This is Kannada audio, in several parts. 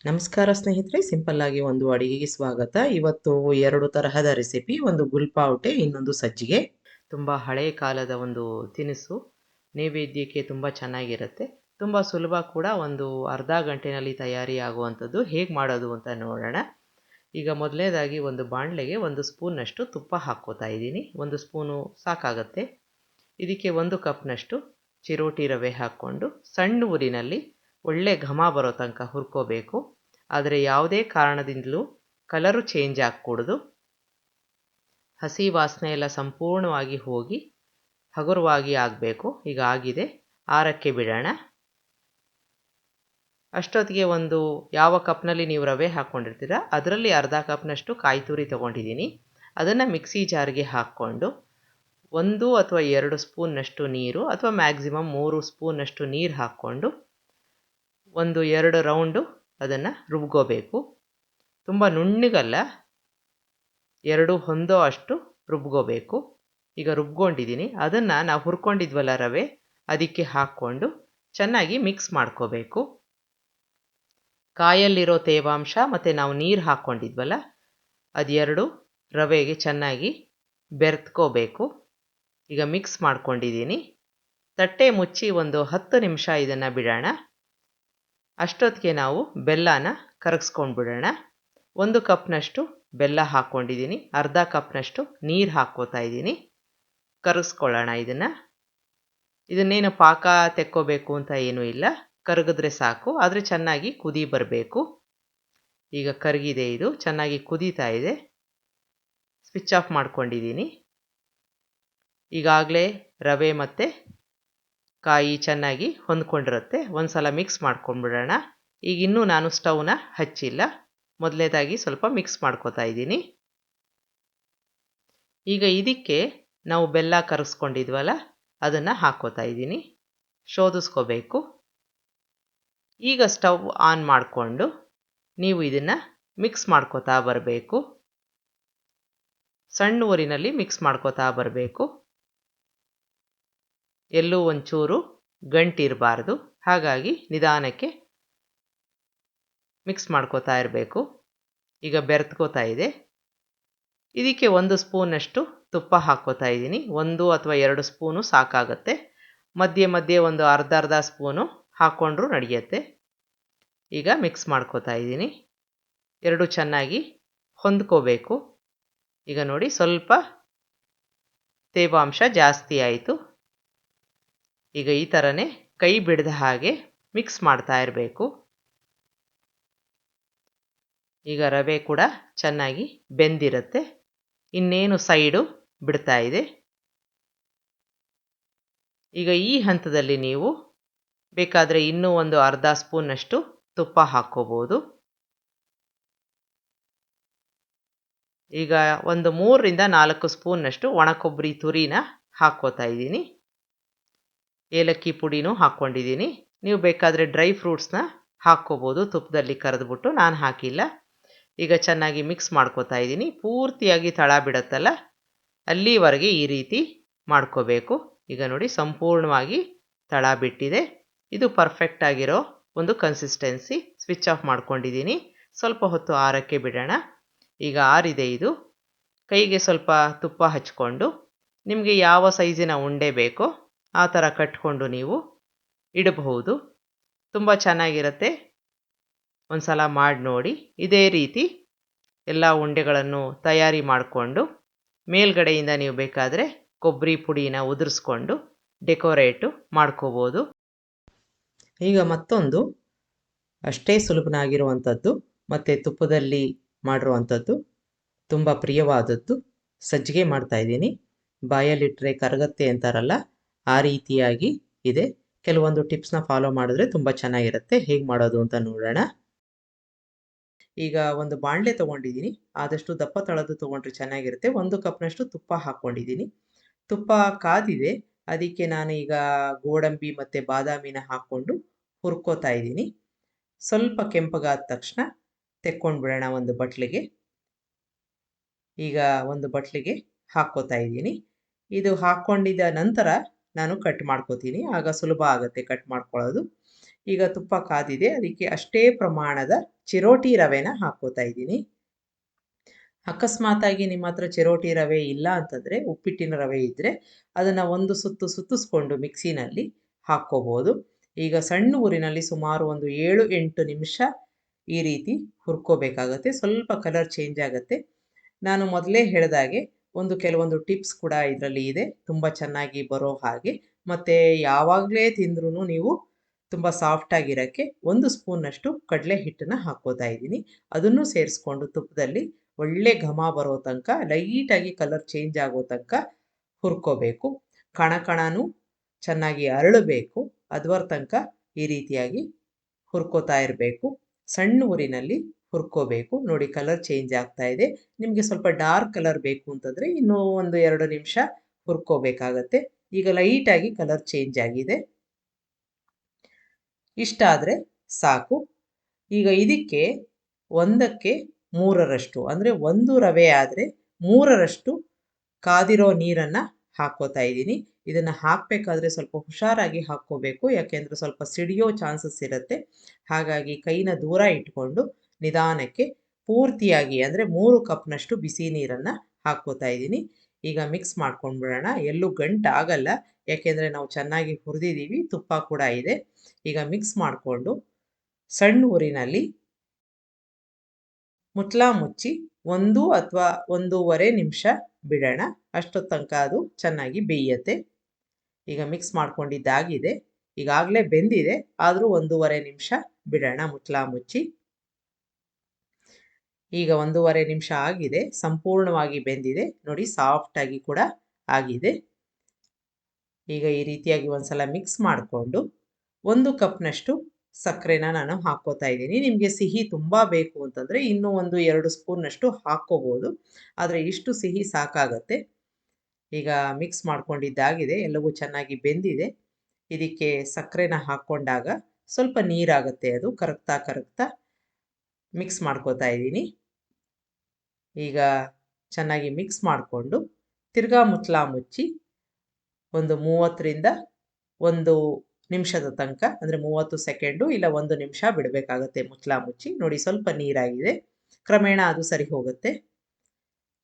ನಮಸ್ಕಾರ ಸ್ನೇಹಿತರೆ, ಸಿಂಪಲ್ ಆಗಿ ಒಂದು ಅಡಿಗೆಗೆ ಸ್ವಾಗತ. ಇವತ್ತು ಎರಡು ತರಹದ ರೆಸಿಪಿ, ಒಂದು ಗುಲ್ಪಾವಟೆ, ಇನ್ನೊಂದು ಸಜ್ಜಿಗೆ. ತುಂಬ ಹಳೆಯ ಕಾಲದ ಒಂದು ತಿನಿಸು, ನೈವೇದ್ಯಕ್ಕೆ ತುಂಬ ಚೆನ್ನಾಗಿರುತ್ತೆ, ತುಂಬ ಸುಲಭ ಕೂಡ. ಒಂದು ಅರ್ಧ ಗಂಟೆನಲ್ಲಿ ತಯಾರಿ ಆಗುವಂಥದ್ದು. ಹೇಗೆ ಮಾಡೋದು ಅಂತ ನೋಡೋಣ. ಈಗ ಮೊದಲನೇದಾಗಿ ಒಂದು ಬಾಣಲೆಗೆ 1 ಸ್ಪೂನ್ನಷ್ಟು ತುಪ್ಪ ಹಾಕ್ಕೋತಾ ಇದ್ದೀನಿ. 1 ಸ್ಪೂನು ಸಾಕಾಗತ್ತೆ. ಇದಕ್ಕೆ 1 ಕಪ್ನಷ್ಟು ಚಿರೋಟಿ ರವೆ ಹಾಕ್ಕೊಂಡು ಸಣ್ಣ ಊರಿನಲ್ಲಿ ಒಳ್ಳೆ ಘಮ ಬರೋ ತನಕ ಹುರ್ಕೋಬೇಕು. ಆದರೆ ಯಾವುದೇ ಕಾರಣದಿಂದಲೂ ಕಲರು ಚೇಂಜ್ ಆಗಕೂಡದು. ಹಸಿ ವಾಸನೆ ಎಲ್ಲ ಸಂಪೂರ್ಣವಾಗಿ ಹೋಗಿ ಹಗುರವಾಗಿ ಆಗಬೇಕು. ಈಗ ಆಗಿದೆ, ಆರಕ್ಕೆ ಬಿಡೋಣ. ಅಷ್ಟೊತ್ತಿಗೆ ಒಂದು ಯಾವ ಕಪ್ನಲ್ಲಿ ನೀವು ರವೆ ಹಾಕ್ಕೊಂಡಿರ್ತೀರ ಅದರಲ್ಲಿ ಅರ್ಧ ಕಪ್ನಷ್ಟು ಕಾಯಿ ತುರಿ ತೊಗೊಂಡಿದ್ದೀನಿ. ಅದನ್ನು ಮಿಕ್ಸಿ ಜಾರ್ಗೆ ಹಾಕ್ಕೊಂಡು 1 ಅಥವಾ 2 ಸ್ಪೂನ್ನಷ್ಟು ನೀರು, ಅಥವಾ ಮ್ಯಾಕ್ಸಿಮಮ್ 3 ಸ್ಪೂನ್ನಷ್ಟು ನೀರು ಹಾಕ್ಕೊಂಡು 1-2 ರೌಂಡು ಅದನ್ನು ರುಬ್ಕೋಬೇಕು. ತುಂಬ ನುಣ್ಣಗಲ್ಲ, 2 ಹೊಂದೋ ಅಷ್ಟು ರುಬ್ಕೋಬೇಕು. ಈಗ ರುಬ್ಕೊಂಡಿದ್ದೀನಿ. ಅದನ್ನು ನಾವು ಹುರ್ಕೊಂಡಿದ್ವಲ್ಲ ರವೆ, ಅದಕ್ಕೆ ಹಾಕ್ಕೊಂಡು ಚೆನ್ನಾಗಿ ಮಿಕ್ಸ್ ಮಾಡ್ಕೋಬೇಕು. ಕಾಯಲ್ಲಿರೋ ತೇವಾಂಶ ಮತ್ತು ನಾವು ನೀರು ಹಾಕ್ಕೊಂಡಿದ್ವಲ್ಲ ಅದೆರಡು ರವೆಗೆ ಚೆನ್ನಾಗಿ ಬೆರೆತ್ಕೋಬೇಕು. ಈಗ ಮಿಕ್ಸ್ ಮಾಡ್ಕೊಂಡಿದ್ದೀನಿ. ತಟ್ಟೆ ಮುಚ್ಚಿ ಒಂದು 10 ನಿಮಿಷ ಇದನ್ನು ಬಿಡೋಣ. ಅಷ್ಟೊತ್ತಿಗೆ ನಾವು ಬೆಲ್ಲನ ಕರಗಿಸ್ಕೊಂಡು ಬಿಡೋಣ. 1 ಕಪ್ನಷ್ಟು ಬೆಲ್ಲ ಹಾಕ್ಕೊಂಡಿದ್ದೀನಿ. ಅರ್ಧ ಕಪ್ನಷ್ಟು ನೀರು ಹಾಕ್ಕೋತಾ ಇದ್ದೀನಿ. ಕರಗಿಸ್ಕೊಳ್ಳೋಣ ಇದನ್ನೇನು ಪಾಕ ತೆಕ್ಕೋಬೇಕು ಅಂತ ಏನೂ ಇಲ್ಲ, ಕರಗಿದ್ರೆ ಸಾಕು. ಆದರೆ ಚೆನ್ನಾಗಿ ಕುದಿ ಬರಬೇಕು. ಈಗ ಕರಗಿದೆ, ಇದು ಚೆನ್ನಾಗಿ ಕುದೀತಾ ಇದೆ. ಸ್ವಿಚ್ ಆಫ್ ಮಾಡ್ಕೊಂಡಿದ್ದೀನಿ. ಈಗಾಗಲೇ ರವೆ ಮತ್ತು ಕಾಯಿ ಚೆನ್ನಾಗಿ ಹೊಂದ್ಕೊಂಡಿರುತ್ತೆ. ಒಂದು ಸಲ ಮಿಕ್ಸ್ ಮಾಡ್ಕೊಂಡ್ಬಿಡೋಣ. ಈಗ ಇನ್ನೂ ನಾನು ಸ್ಟವ್ನ ಹಚ್ಚಿಲ್ಲ. ಮೊದಲನೇದಾಗಿ ಸ್ವಲ್ಪ ಮಿಕ್ಸ್ ಮಾಡ್ಕೋತಾ ಇದ್ದೀನಿ. ಈಗ ಇದಕ್ಕೆ ನಾವು ಬೆಲ್ಲ ಕರಗಿಸ್ಕೊಂಡಿದ್ವಲ್ಲ ಅದನ್ನು ಹಾಕ್ಕೋತಾ ಇದ್ದೀನಿ. ಶೋಧಿಸ್ಕೋಬೇಕು. ಈಗ ಸ್ಟವ್ ಆನ್ ಮಾಡಿಕೊಂಡು ನೀವು ಇದನ್ನು ಮಿಕ್ಸ್ ಮಾಡ್ಕೋತಾ ಬರಬೇಕು. ಸಣ್ಣ ಊರಿನಲ್ಲಿ ಮಿಕ್ಸ್ ಮಾಡ್ಕೋತಾ ಬರಬೇಕು. ಎಲ್ಲೂ ಒಂಚೂರು ಗಂಟಿರಬಾರ್ದು. ಹಾಗಾಗಿ ನಿಧಾನಕ್ಕೆ ಮಿಕ್ಸ್ ಮಾಡ್ಕೋತಾ ಇರಬೇಕು. ಈಗ ಬೆರೆತ್ಕೋತಾ ಇದೆ. ಇದಕ್ಕೆ 1 ಸ್ಪೂನಷ್ಟು ತುಪ್ಪ ಹಾಕ್ಕೋತಾ ಇದ್ದೀನಿ. 1 ಅಥವಾ 2 ಸ್ಪೂನು ಸಾಕಾಗುತ್ತೆ. ಮಧ್ಯೆ ಮಧ್ಯೆ ಒಂದು ಅರ್ಧ ಸ್ಪೂನು ಹಾಕ್ಕೊಂಡ್ರೂ ನಡೆಯುತ್ತೆ. ಈಗ ಮಿಕ್ಸ್ ಮಾಡ್ಕೋತಾ ಇದ್ದೀನಿ. ಎರಡು ಚೆನ್ನಾಗಿ ಹೊಂದ್ಕೋಬೇಕು. ಈಗ ನೋಡಿ, ಸ್ವಲ್ಪ ತೇವಾಂಶ ಜಾಸ್ತಿ ಆಯಿತು. ಈಗ ಈ ಥರನೇ ಕೈ ಬಿಡದ ಹಾಗೆ ಮಿಕ್ಸ್ ಮಾಡ್ತಾ ಇರಬೇಕು. ಈಗ ರವೆ ಕೂಡ ಚೆನ್ನಾಗಿ ಬೆಂದಿರುತ್ತೆ. ಇನ್ನೇನು ಸೈಡು ಬಿಡ್ತಾ ಇದೆ. ಈಗ ಈ ಹಂತದಲ್ಲಿ ನೀವು ಬೇಕಾದರೆ ಇನ್ನೂ ಒಂದು ಅರ್ಧ ಸ್ಪೂನ್ನಷ್ಟು ತುಪ್ಪ ಹಾಕ್ಕೋಬೋದು. ಈಗ ಒಂದು 3-4 ಸ್ಪೂನ್ನಷ್ಟು ಒಣಕೊಬ್ಬರಿ ತುರಿನ ಹಾಕ್ಕೋತಾ ಇದ್ದೀನಿ. ಏಲಕ್ಕಿ ಪುಡಿನೂ ಹಾಕ್ಕೊಂಡಿದ್ದೀನಿ. ನೀವು ಬೇಕಾದರೆ ಡ್ರೈ ಫ್ರೂಟ್ಸ್ನ ಹಾಕ್ಕೋಬೋದು ತುಪ್ಪದಲ್ಲಿ ಕರೆದ್ಬಿಟ್ಟು. ನಾನು ಹಾಕಿಲ್ಲ. ಈಗ ಚೆನ್ನಾಗಿ ಮಿಕ್ಸ್ ಮಾಡ್ಕೋತಾ ಇದ್ದೀನಿ. ಪೂರ್ತಿಯಾಗಿ ತಳ ಬಿಡುತ್ತಲ್ಲ ಅಲ್ಲಿವರೆಗೆ ಈ ರೀತಿ ಮಾಡ್ಕೋಬೇಕು. ಈಗ ನೋಡಿ, ಸಂಪೂರ್ಣವಾಗಿ ತಳ ಬಿಟ್ಟಿದೆ. ಇದು ಪರ್ಫೆಕ್ಟ್ ಆಗಿರೋ ಒಂದು ಕನ್ಸಿಸ್ಟೆನ್ಸಿ. ಸ್ವಿಚ್ ಆಫ್ ಮಾಡ್ಕೊಂಡಿದ್ದೀನಿ. ಸ್ವಲ್ಪ ಹೊತ್ತು ಆರಕ್ಕೆ ಬಿಡೋಣ. ಈಗ ಆರಿದೆ ಇದು. ಕೈಗೆ ಸ್ವಲ್ಪ ತುಪ್ಪ ಹಚ್ಕೊಂಡು ನಿಮಗೆ ಯಾವ ಸೈಜಿನ ಉಂಡೆ ಬೇಕೋ ಆ ಥರ ಕಟ್ಕೊಂಡು ನೀವು ಇಡಬಹುದು. ತುಂಬ ಚೆನ್ನಾಗಿರುತ್ತೆ. ಒಂದು ಸಲ ಮಾಡಿ ನೋಡಿ. ಇದೇ ರೀತಿ ಎಲ್ಲ ಉಂಡೆಗಳನ್ನು ತಯಾರಿ ಮಾಡಿಕೊಂಡು ಮೇಲ್ಗಡೆಯಿಂದ ನೀವು ಬೇಕಾದರೆ ಕೊಬ್ಬರಿ ಪುಡಿನ ಉದುರಿಸ್ಕೊಂಡು ಡೆಕೋರೇಟು ಮಾಡ್ಕೋಬೋದು. ಈಗ ಮತ್ತೊಂದು ಅಷ್ಟೇ ಸುಲಭನಾಗಿರುವಂಥದ್ದು ಮತ್ತು ತುಪ್ಪದಲ್ಲಿ ಮಾಡಿರುವಂಥದ್ದು, ತುಂಬ ಪ್ರಿಯವಾದದ್ದು ಸಜ್ಜಿಗೆ ಮಾಡ್ತಾಯಿದ್ದೀನಿ. ಬಾಯಲ್ಲಿಟ್ಟರೆ ಕರಗತ್ತೆ ಅಂತಾರಲ್ಲ, ಆ ರೀತಿಯಾಗಿ ಇದೆ. ಕೆಲವೊಂದು ಟಿಪ್ಸ್ನ ಫಾಲೋ ಮಾಡಿದ್ರೆ ತುಂಬ ಚೆನ್ನಾಗಿರುತ್ತೆ. ಹೇಗೆ ಮಾಡೋದು ಅಂತ ನೋಡೋಣ. ಈಗ ಒಂದು ಬಾಣಲೆ ತೊಗೊಂಡಿದ್ದೀನಿ. ಆದಷ್ಟು ದಪ್ಪ ತಳದು ತೊಗೊಂಡ್ರೆ ಚೆನ್ನಾಗಿರುತ್ತೆ. 1 ಕಪ್ನಷ್ಟು ತುಪ್ಪ ಹಾಕ್ಕೊಂಡಿದ್ದೀನಿ. ತುಪ್ಪ ಕಾದಿದೆ. ಅದಕ್ಕೆ ನಾನು ಈಗ ಗೋಡಂಬಿ ಮತ್ತು ಬಾದಾಮಿನ ಹಾಕ್ಕೊಂಡು ಹುರ್ಕೋತಾ ಇದ್ದೀನಿ. ಸ್ವಲ್ಪ ಕೆಂಪಗಾದ ತಕ್ಷಣ ತೆಕ್ಕೊಂಡ್ಬಿಡೋಣ ಒಂದು ಬಟ್ಲಿಗೆ. ಈಗ ಒಂದು ಬಟ್ಲಿಗೆ ಹಾಕ್ಕೋತಾ ಇದ್ದೀನಿ. ಇದು ಹಾಕ್ಕೊಂಡಿದ್ದ ನಂತರ ನಾನು ಕಟ್ ಮಾಡ್ಕೋತೀನಿ. ಆಗ ಸುಲಭ ಆಗುತ್ತೆ ಕಟ್ ಮಾಡ್ಕೊಳ್ಳೋದು. ಈಗ ತುಪ್ಪ ಕಾದಿದೆ. ಅದಕ್ಕೆ ಅಷ್ಟೇ ಪ್ರಮಾಣದ ಚಿರೋಟಿ ರವೆನ ಹಾಕ್ಕೋತಾ ಇದ್ದೀನಿ. ಅಕಸ್ಮಾತಾಗಿ ನಿಮ್ಮ ಹತ್ರ ಚಿರೋಟಿ ರವೆ ಇಲ್ಲ ಅಂತಂದರೆ, ಉಪ್ಪಿಟ್ಟಿನ ರವೆ ಇದ್ದರೆ ಅದನ್ನು ಒಂದು ಸುತ್ತಿಸ್ಕೊಂಡು ಮಿಕ್ಸಿನಲ್ಲಿ ಹಾಕ್ಕೋಬೋದು. ಈಗ ಸಣ್ಣ ಊರಿನಲ್ಲಿ ಸುಮಾರು ಒಂದು 7-8 ನಿಮಿಷ ಈ ರೀತಿ ಹುರ್ಕೋಬೇಕಾಗತ್ತೆ. ಸ್ವಲ್ಪ ಕಲರ್ ಚೇಂಜ್ ಆಗುತ್ತೆ. ನಾನು ಮೊದಲೇ ಹೇಳಿದಾಗೆ ಕೆಲವೊಂದು ಟಿಪ್ಸ್ ಕೂಡ ಇದರಲ್ಲಿ ಇದೆ, ತುಂಬ ಚೆನ್ನಾಗಿ ಬರೋ ಹಾಗೆ. ಮತ್ತು ಯಾವಾಗಲೇ ತಿಂದ್ರೂ ನೀವು ತುಂಬ ಸಾಫ್ಟಾಗಿರೋಕ್ಕೆ 1 ಸ್ಪೂನ್ನಷ್ಟು ಕಡಲೆ ಹಿಟ್ಟನ್ನು ಹಾಕ್ಕೋತಾ ಇದ್ದೀನಿ. ಅದನ್ನು ಸೇರಿಸ್ಕೊಂಡು ತುಪ್ಪದಲ್ಲಿ ಒಳ್ಳೆ ಘಮ ಬರೋ ತನಕ, ಲೈಟಾಗಿ ಕಲರ್ ಚೇಂಜ್ ಆಗೋ ತನಕ ಹುರ್ಕೋಬೇಕು. ಕಣನೂ ಚೆನ್ನಾಗಿ ಅರಳಬೇಕು. ಅದುವರ ತನಕ ಈ ರೀತಿಯಾಗಿ ಹುರ್ಕೋತಾ ಇರಬೇಕು. ಸಣ್ಣ ಊರಿನಲ್ಲಿ ಹುರ್ಕೋಬೇಕು. ನೋಡಿ, ಕಲರ್ ಚೇಂಜ್ ಆಗ್ತಾ ಇದೆ. ನಿಮಗೆ ಸ್ವಲ್ಪ ಡಾರ್ಕ್ ಕಲರ್ ಬೇಕು ಅಂತಂದರೆ ಇನ್ನೂ 1-2 ನಿಮಿಷ ಹುರ್ಕೋಬೇಕಾಗತ್ತೆ. ಈಗ ಲೈಟಾಗಿ ಕಲರ್ ಚೇಂಜ್ ಆಗಿದೆ. ಇಷ್ಟಾದರೆ ಸಾಕು. ಈಗ ಇದಕ್ಕೆ 1ಕ್ಕೆ 3ರಷ್ಟು, ಅಂದರೆ 1 ರವೆ ಆದರೆ 3ರಷ್ಟು ಕಾದಿರೋ ನೀರನ್ನು ಹಾಕ್ಕೋತಾ ಇದ್ದೀನಿ. ಇದನ್ನು ಹಾಕಬೇಕಾದ್ರೆ ಸ್ವಲ್ಪ ಹುಷಾರಾಗಿ ಹಾಕ್ಕೋಬೇಕು, ಯಾಕೆಂದರೆ ಸ್ವಲ್ಪ ಸಿಡಿಯೋ ಚಾನ್ಸಸ್ ಇರುತ್ತೆ. ಹಾಗಾಗಿ ಕೈನ ದೂರ ಇಟ್ಕೊಂಡು ನಿಧಾನಕ್ಕೆ ಪೂರ್ತಿಯಾಗಿ, ಅಂದರೆ 3 ಕಪ್ನಷ್ಟು ಬಿಸಿ ನೀರನ್ನು ಹಾಕ್ಕೋತಾ ಇದ್ದೀನಿ. ಈಗ ಮಿಕ್ಸ್ ಮಾಡ್ಕೊಂಡ್ಬಿಡೋಣ. ಎಲ್ಲೂ ಗಂಟಾಗಲ್ಲ, ಯಾಕೆಂದರೆ ನಾವು ಚೆನ್ನಾಗಿ ಹುರಿದಿದ್ದೀವಿ, ತುಪ್ಪ ಕೂಡ ಇದೆ. ಈಗ ಮಿಕ್ಸ್ ಮಾಡಿಕೊಂಡು ಸಣ್ಣ ಊರಿನಲ್ಲಿ ಮುಚ್ಚಳ ಮುಚ್ಚಿ 1 ಅಥವಾ 1.5 ನಿಮಿಷ ಬಿಡೋಣ. ಅಷ್ಟೊತ್ತು ತನಕ ಅದು ಚೆನ್ನಾಗಿ ಬೇಯುತ್ತೆ. ಈಗ ಮಿಕ್ಸ್ ಮಾಡ್ಕೊಂಡಿದ್ದಾಗಿದೆ. ಈಗಾಗಲೇ ಬೆಂದಿದೆ, ಆದರೂ 1.5 ನಿಮಿಷ ಬಿಡೋಣ ಮುಚ್ಚಳ ಮುಚ್ಚಿ. ಈಗ 1.5 ನಿಮಿಷ ಆಗಿದೆ, ಸಂಪೂರ್ಣವಾಗಿ ಬೆಂದಿದೆ. ನೋಡಿ, ಸಾಫ್ಟಾಗಿ ಕೂಡ ಆಗಿದೆ. ಈಗ ಈ ರೀತಿಯಾಗಿ ಒಂದ್ಸಲ ಮಿಕ್ಸ್ ಮಾಡಿಕೊಂಡು 1 ಕಪ್ನಷ್ಟು ಸಕ್ಕರೆನ ನಾನು ಹಾಕ್ಕೋತಾ ಇದ್ದೀನಿ. ನಿಮಗೆ ಸಿಹಿ ತುಂಬ ಬೇಕು ಅಂತಂದರೆ ಇನ್ನೂ 1-2 ಸ್ಪೂನ್ನಷ್ಟು ಹಾಕ್ಕೋಬೋದು, ಆದರೆ ಇಷ್ಟು ಸಿಹಿ ಸಾಕಾಗತ್ತೆ. ಈಗ ಮಿಕ್ಸ್ ಮಾಡ್ಕೊಂಡಿದ್ದಾಗಿದೆ, ಎಲ್ಲವೂ ಚೆನ್ನಾಗಿ ಬೆಂದಿದೆ. ಇದಕ್ಕೆ ಸಕ್ಕರೆನ ಹಾಕ್ಕೊಂಡಾಗ ಸ್ವಲ್ಪ ನೀರಾಗುತ್ತೆ, ಅದು ಕರಗ್ತಾ ಮಿಕ್ಸ್ ಮಾಡ್ಕೋತಾ ಇದ್ದೀನಿ. ಈಗ ಚೆನ್ನಾಗಿ ಮಿಕ್ಸ್ ಮಾಡಿಕೊಂಡು ತಿರ್ಗಾ ಮುಚ್ಚಳ ಮುಚ್ಚಿ ಒಂದು 30ರಿಂದ 1 ನಿಮಿಷದ ತನಕ, ಅಂದರೆ 30 ಸೆಕೆಂಡು ಇಲ್ಲ 1 ನಿಮಿಷ ಬಿಡಬೇಕಾಗತ್ತೆ ಮುಚ್ಚಳ ಮುಚ್ಚಿ. ನೋಡಿ, ಸ್ವಲ್ಪ ನೀರಾಗಿದೆ, ಕ್ರಮೇಣ ಅದು ಸರಿ ಹೋಗುತ್ತೆ.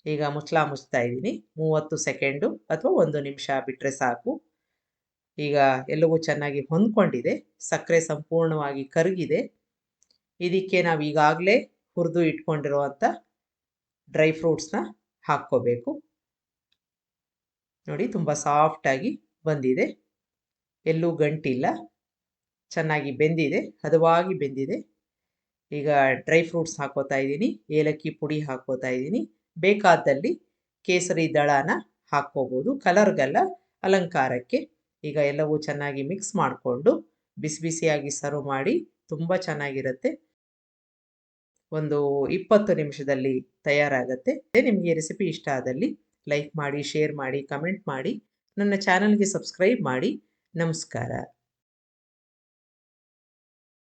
ಈಗ ಮುಚ್ಚಳ ಮುಚ್ತಾ ಇದ್ದೀನಿ. 30 ಸೆಕೆಂಡು ಅಥವಾ 1 ನಿಮಿಷ ಬಿಟ್ಟರೆ ಸಾಕು. ಈಗ ಎಲ್ಲವೂ ಚೆನ್ನಾಗಿ ಹೊಂದ್ಕೊಂಡಿದೆ, ಸಕ್ಕರೆ ಸಂಪೂರ್ಣವಾಗಿ ಕರಗಿದೆ. ಇದಕ್ಕೆ ನಾವು ಈಗಾಗಲೇ ಹುರಿದು ಇಟ್ಕೊಂಡಿರುವಂಥ ಡ್ರೈ ಫ್ರೂಟ್ಸ್ನ ಹಾಕ್ಕೋಬೇಕು. ನೋಡಿ, ತುಂಬ ಸಾಫ್ಟಾಗಿ ಬಂದಿದೆ, ಎಲ್ಲೂ ಗಂಟಿಲ್ಲ, ಚೆನ್ನಾಗಿ ಬೆಂದಿದೆ, ಹದವಾಗಿ ಬೆಂದಿದೆ. ಈಗ ಡ್ರೈ ಫ್ರೂಟ್ಸ್ ಹಾಕ್ಕೋತಾ ಇದ್ದೀನಿ, ಏಲಕ್ಕಿ ಪುಡಿ ಹಾಕ್ಕೋತಾ ಇದ್ದೀನಿ. ಬೇಕಾದಲ್ಲಿ ಕೇಸರಿ ದಳನ ಹಾಕ್ಕೋಬೋದು, ಕಲರ್ಗಲ್ಲ, ಅಲಂಕಾರಕ್ಕೆ. ಈಗ ಎಲ್ಲವೂ ಚೆನ್ನಾಗಿ ಮಿಕ್ಸ್ ಮಾಡಿಕೊಂಡು ಬಿಸಿ ಬಿಸಿಯಾಗಿ ಸರ್ವ್ ಮಾಡಿ, ತುಂಬ ಚೆನ್ನಾಗಿರುತ್ತೆ. ಒಂದು 20 ನಿಮಿಷದಲ್ಲಿ ತಯಾರಾಗುತ್ತೆ. ನಿಮಗೆ ರೆಸಿಪಿ ಇಷ್ಟ ಆದಲ್ಲಿ ಲೈಕ್ ಮಾಡಿ, ಶೇರ್ ಮಾಡಿ, ಕಮೆಂಟ್ ಮಾಡಿ. ನನ್ನ ಚಾನಲ್ಗೆ ಸಬ್ಸ್ಕ್ರೈಬ್ ಮಾಡಿ. ನಮಸ್ಕಾರ.